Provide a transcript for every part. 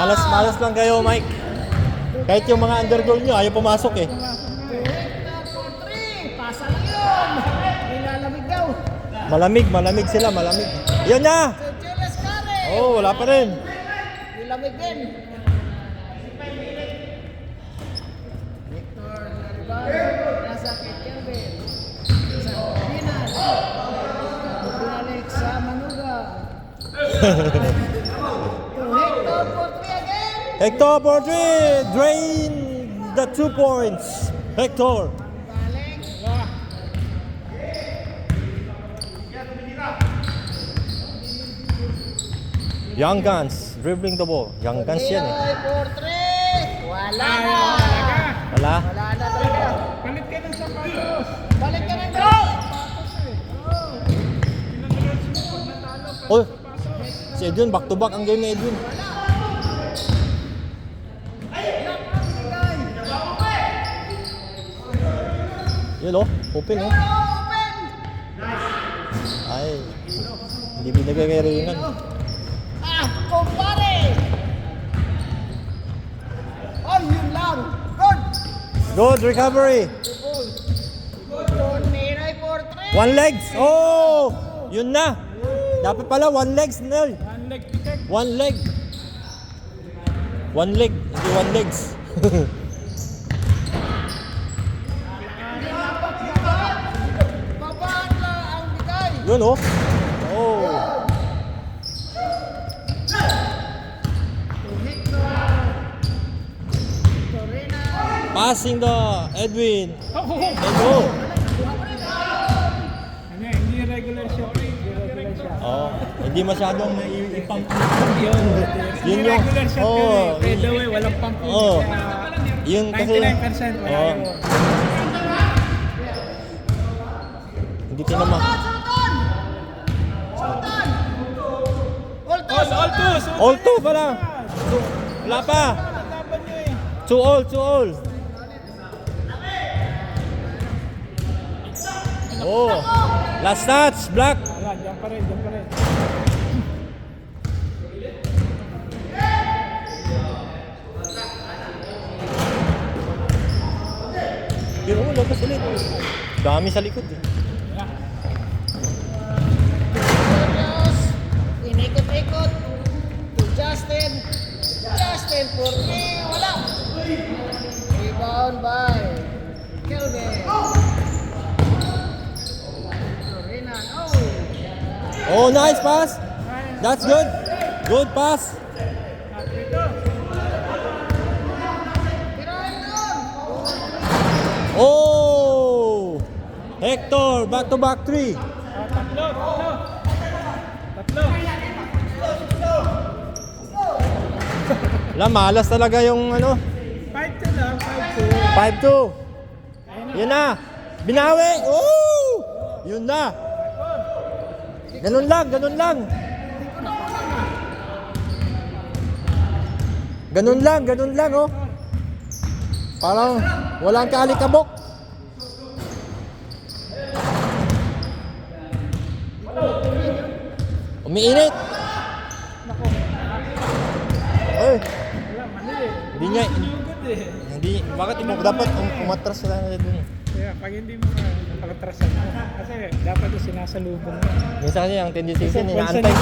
Malas lang kayo, Mike. Kahit yung mga underdog nyo, ayaw pumasok eh. Pasa lang yun. Nilalamig daw. Malamig sila, malamig. Yun na! Jules Kare. Oh, wala pa rin. Nilamig din. Victor Laribal. Nasa kay Kelvin. Sa Pinan. Alex sa Manuga. Hector for 3 again. Hector for 3. Drain the 2 points. Hector. Balik. Young Guns. Dribbling the ball. Young Guns yan eh. Pinoy for 3. Wala na. Wala? Wala na talaga. Palit ka ng sapatos. Balik ka ng sapatos eh. Oh, si Edwin, back to back ang game ni Edwin. Yun oh, open oh. Ay, hindi binigay kay Renan. Kumpare! Oh, yun lang. Good. Good recovery. Pinoy for 3. One legs. Oh, yun na. Dapat pala one legs, Nel. One leg pick. One leg. One leg, hindi one legs. Babaan na ang bigay. Yun oh. Oh. Torena. Passing the Edwin. Oh, Ego. ano yan, hindi regular shot. Hindi regular shot. Oh, hindi masyadong ipang. Yun. Yun Hindi yung- regular shot oh, yun eh. By the way, walang pumping. Oh. Kaya Yun kasi 99% wala oh, yun. hindi tinama. Sultan! Sultan! All two. All two pa lang. Wala pa. Laban nyo eh. Two all. Oh. Last touch, Black. Wala, dyan pa rin. Pero wala pa sila. Dami sa likod eh. Serious. Inikot-ikot. To Justin. Justin for 3. Wala. Rebound by Kelvin. Torena. Oh. Oh, nice pass. That's good. Good pass. Tirahin doon. Oh! Hector, back to back 3. Tatlo. Wala, malas talaga yung ano. 5-2 lang, 5-2. 5-2. Yun na. Binawi. Oh! Yun na. Ganun lang. Ganun lang oh. Parang walang kaalikabok. Umiinit. Oy, Wala, mali eh. hindi niya, Good eh. hindi, bakit mo dapat umatras sila na dun. Kaya pag hindi mo nakalatrasan mo. Kasi dapat yung sinasalubong mo. Minsan kasi ang tendency Kasi kasi once inaantay.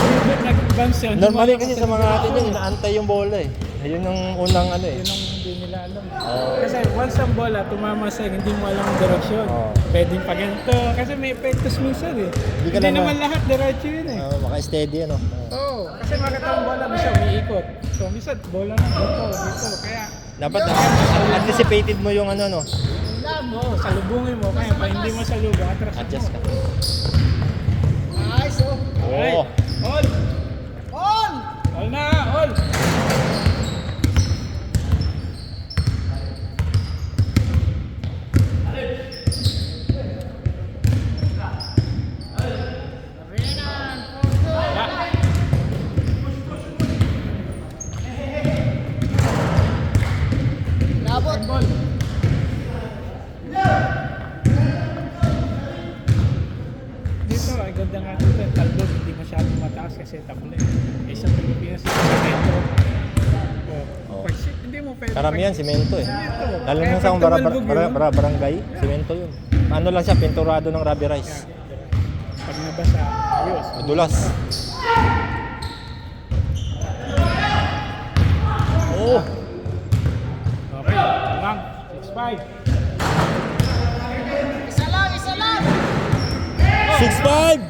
nag-bounce yun, Normally hindi mo kasi alam sa mga kung atin sino yun, inaantay yung bola eh. Yun ang unang ano eh. yun ang hindi nila alam. Oo. Kasi once ang bola tumama sa hindi mo alam ang direksyon. Oo. Pwedeng pa ganito. Kasi may epektos minsan eh. Hindi ka Hindi naman- naman lahat diretso yun eh. Baka steady ano. Oo. Kasi makita ang bola minsan umiikot. So minsan bola na dito. Kaya Dapat anticipated mo yung ano no. Lang. oo, salubungin mo. Kaya pa hindi mo salubong, atras Adjust ka. Nice oh. Oo. All! On! All na! All! Renan for 2. Labot. Ball! Dito, ay ganda nga dito. Talbog, hindi masyadong mataas kasi tablet. Eh sa Pilipinas, sa metro. Oh. Pag hindi mo pwede. Karamihan, simento eh. Simento. Lalo Kaya na sa pag tumalbog yun, barangay, simento yun. Ano lang siya, pinturado ng rubberized. pag nabasa, ayos. Madulas. Oh! Okay, lang. 6-5. Isa lang, isa lang. 6-5!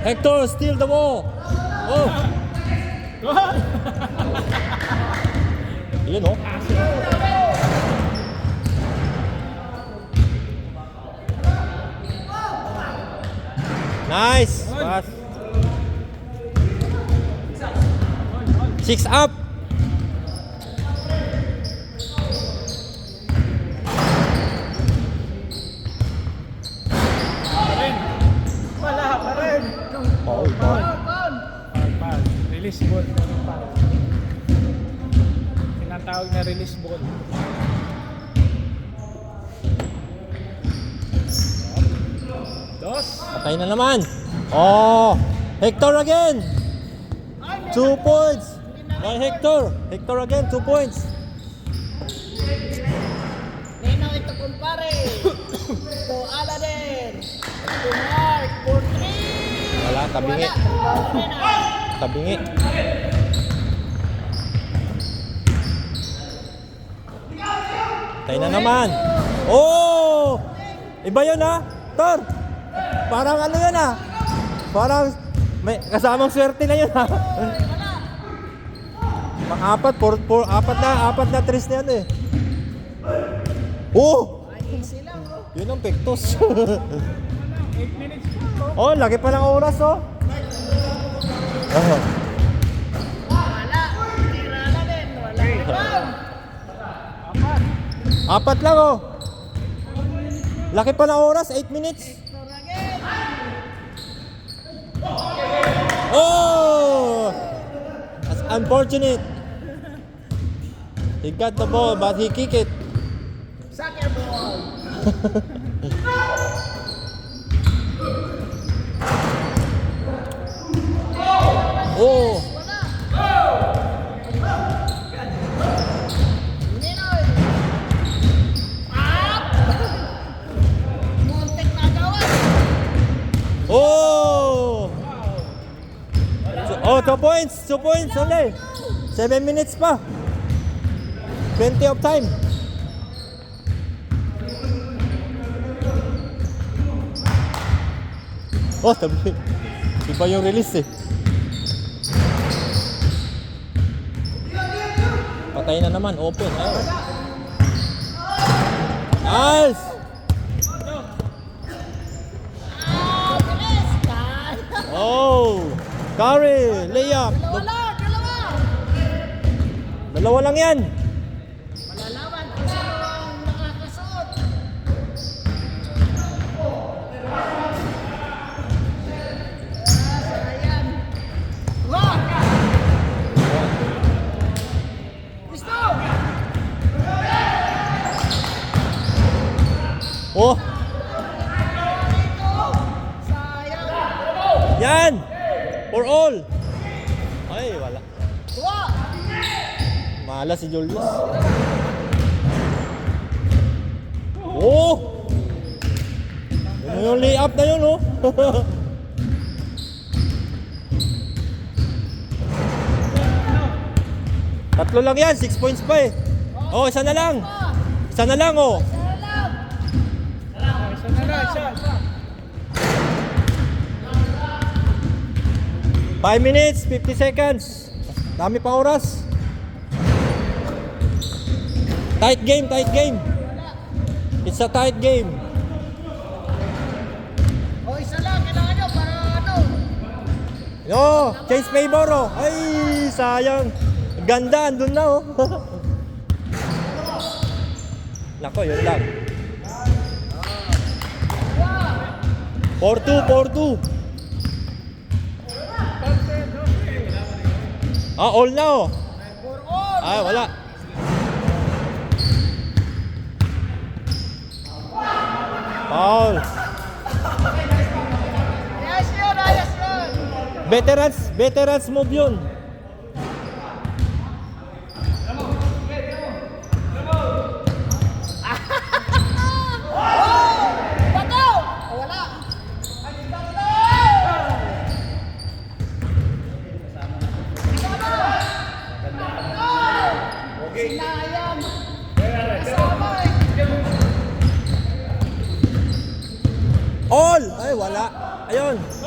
Hector, steal the ball! Oh! Yun oh. Nice! Pass. 6 up! Wala pa rin. Foul, foul. Foul. Release ball. Pero foul. Tinatawag na release ball. Dos. Patay na naman. Oh! Hector again! 2 points! By Hector! Hector again, 2 points! Nino ito kumpare. To Aladdin. To Mark for 3. Wala, tabingi. Tabingi. Patay na naman. Oh! Iba yun ha? Tor! Parang ano yun ha? Parang may kasamang swerte na yun ha? Apat na tres na yan eh. Oh! Easy lang oh. Yun ang pektos. 8 minutes pa. Oh, laki pa ng oras oh. Wala. Tira na din. Wala. Rebound. Apat lang oh. Laki pa ng oras, 8 minutes. Hector again. Oh! That's unfortunate. He got the ball but he kicked it. Soccer ball. Oh! Ninoy. Up. Muntik na gawan. Oh! Oh, 2 points. 2 points only. 7 minutes pa. Plenty of time. Oh, tabi. Iba yung release eh. Patay na naman. Open. Oh. Nice! Ah, bilis. Yan. Oh! Curry! Layup! Dalawa. Dalawa lang yan. Malalaman kung sino ang nakakasuot. Sayang. Wah! Gusto! Oh! Dito! Sayang! Yan! For all! Ay, wala. Wah! Mahala si Julius. Oh! Yun yung layup na yun, oh. Tatlo lang yan, 6 points pa eh. Oh, isa na lang. Isa na lang, oh. Salam! Isa na lang, isa. 5 minutes, 50 seconds. Dami pa oras. Tight game, tight game. It's a tight game. O, isa lang. Kailangan nyo para ano? Yo, change favor, oh. Ay, sayang. Ganda, andun na, oh. Nako, yun lang. 4-2, 4-2. Ah, all na, oh. For all! Ay, wala. Foul. Ayos yun, ayos yun! Veterans move yun.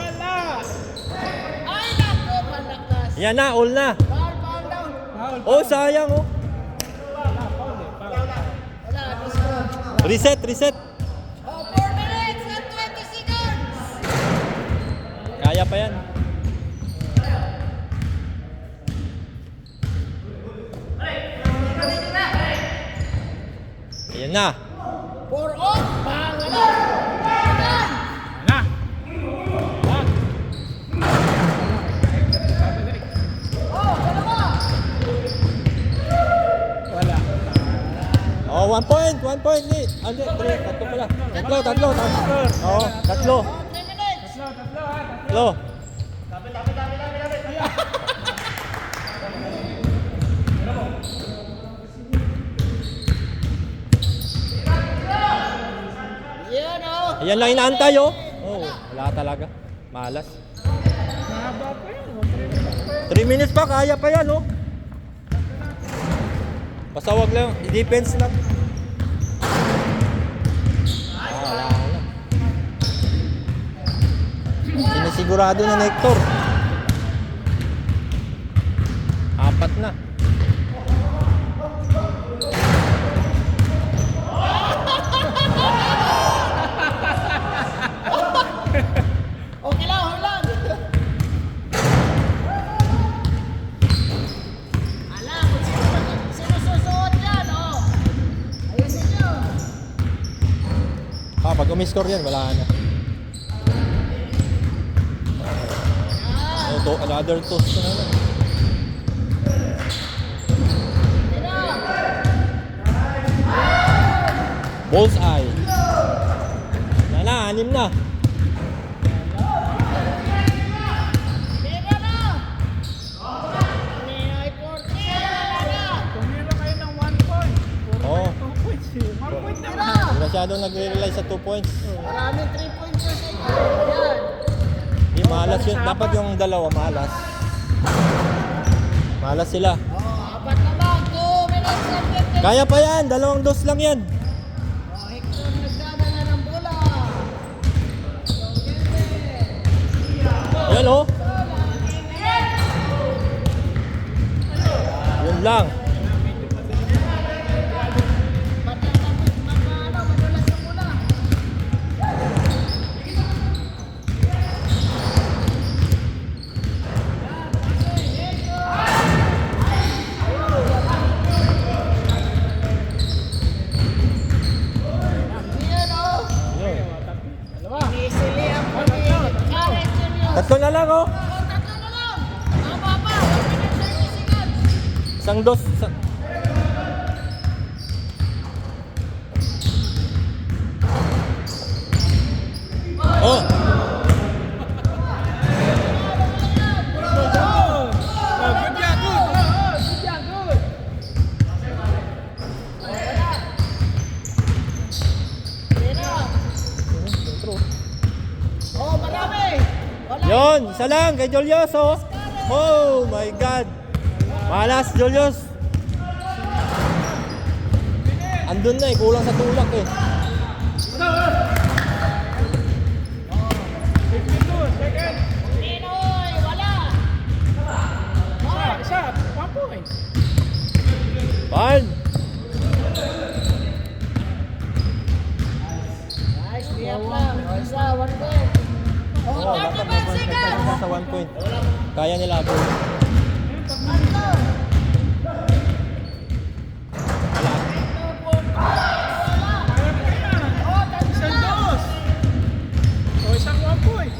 Wala! Ay, naku, malakas. Yan na, all na. Foul down. Foul. Oh, sayang oh. Foul eh. Foul. Wala, disco. Reset, reset. Oh, 4 minutes and 20 seconds. Kaya pa yan. Ayan na. 4 off. Bang, wala. Wala. Na! One. Oh, dalawa. Wala. Oh, 1 point, 1 point. Andi, 3, tatlo pala. Tatlo. Oh, tatlo. Oh, 3 minutes. Tatlo ha. Tatlo. Yan, oh. Ayan lang inaantay oh. Oh, wala talaga. Malas. Mahaba pa yun. 3 minutes pa, kaya pa yan oh. Basta wag lang, i-defense lang. Wala na. Sinisigurado na Hector. 4 na. Okay lang, okay lang. Ala, kung sino susuot yan, oh. Ayusin nyo. Pag umiscore yan, wala na. Oh, another toss na naman. Tira. Bullseye. Yan na, 6 na. Tira na. Ay, 14. Wala na. Tumira kayo ng 1 point. Oo. 2 points eh. 1 point Tira. naman. Hindi masyadong nagre-rely sa 2 points. Maraming 3 points sa inyo. Yan. Hindi, malas yun. Dapat yung dalawa, malas. Malas sila. Oh, apat na ba? 2 minutes and 15. Kaya pa yan, 2 dos lang yan. Oh, Hector nagdadala ng bola. Yan oh. Yun lang. Madulas na bola. Yan, oh. Yun. Inisili ang pag-iinit. Karen Junior. Tatlo na lang oh. Oh, tatlo na lang. Tama pa. 1 minute 30 seconds. Isang dos. Oh. Oh, marami. Wala. Yun, isa lang kay Julius oh. Oh my God. Malas Julius. Andun na eh, kulang sa tulak eh. 52 seconds. Pinoy, wala. Isa. 1 point. Fine. Nice, tiyak lang. O, isa, 1 point. Oh, Oh, 35 dapat seconds. sa 1 point. Kaya nila po. Tatlo. Wala. Wala. Oh, tatlo Isang na. dos. O isang 1 point.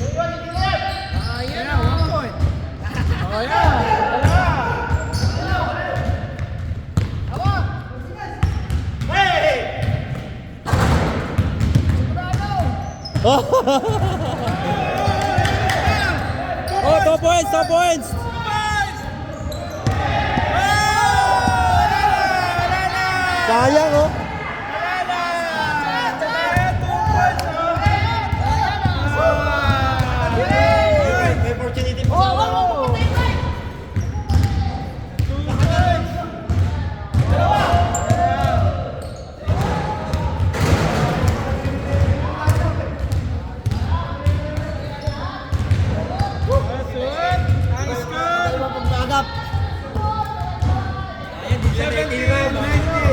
Ayan, Ayan, 1 point. O yan. Tawa. Sigurado. Oh, 2 points, 2 points. Sayang oh. May opportunity pa. Oh, wag mo papatayin.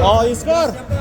Oh, yung score.